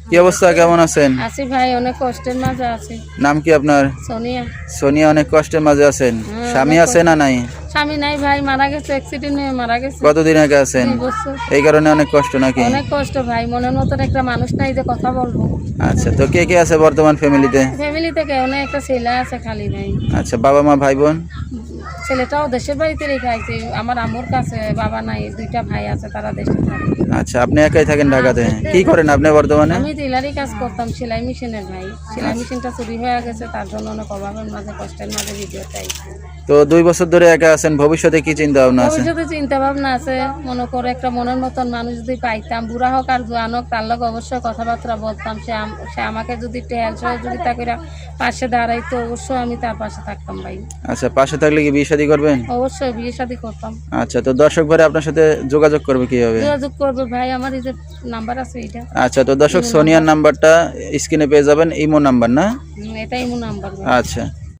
কি অবস্থা, কেমন আছেন? আছি ভাই, অনেক কষ্টের মাঝে আছি। নাম কি আপনার? সোনিয়া। সোনিয়া, অনেক কষ্টের মাঝে আছেন। হ্যাঁ, স্বামী অনেক আছে না নাই? স্বামী নাই ভাই, মারা গেছে, অ্যাক্সিডেন্ট হয়ে মারা গেছে। কতদিন আগে আছেন? 2 বছর। এই কারণে অনেক কষ্ট নাকি? অনেক কষ্ট ভাই, মনের মতন একটা মানুষ নাই যে কথা বলবো। আচ্ছা, তো কে কে আছে বর্তমান ফ্যামিলিতে? ফ্যামিলি থেকে অনেক একটা ছেলে আছে খালি ভাই। আচ্ছা, বাবা মা ভাই বোন? ছেলেটাও দেশের বাড়িতে রেখে আইছে, আমার আম্মুর কাছে। বাবা নাই, 2টা ভাই আছে, তারা দেশে থাকে। আচ্ছা, আপনি একাই থাকেন ঢাকাতে? কি করেন আপনি বর্তমানে? আমি টেলারি কাজ করতাম, সেলাই মেশিনের ভাই। সেলাই মেশিনটা চুরি হয়ে গেছে, তার জন্য অনেক অভাবের মাঝে, কষ্টের মাঝে ভিডিওতে আইছি। তো 2 বছর ধরে একা আছেন, ভবিষ্যতে কি চিন্তা ভাবনা আছে? ভবিষ্যতে চিন্তা ভাবনা আছে, মনে করে একটা মনের মতন মানুষ যদি পাইতাম, বুড়া হোক আর জোয়ান হোক, তার লগে অবশ্যই কথাবার্তা বলতাম। সে আমাকে যদি টেয়ার সহযোগিতা করে পাশে দাঁড়াইতো, অবশ্যই আমি তার পাশে থাকতাম ভাই। আচ্ছা, পাশে থাকলে কি বিয়ে শাদী করবেন? অবশ্যই বিয়ে শাদী করতাম। আচ্ছা, তো দর্শক ভাই আপনার সাথে যোগাযোগ করবে কিভাবে? যোগাযোগ করবে ভাই, আমার এই যে নাম্বার আছে এইটা। আচ্ছা, তো দর্শক সোনিয়ার নাম্বারটা স্ক্রিনে পেয়ে যাবেন, ইমো নাম্বার না? এটাই আমার নাম্বার ভাই। আচ্ছা।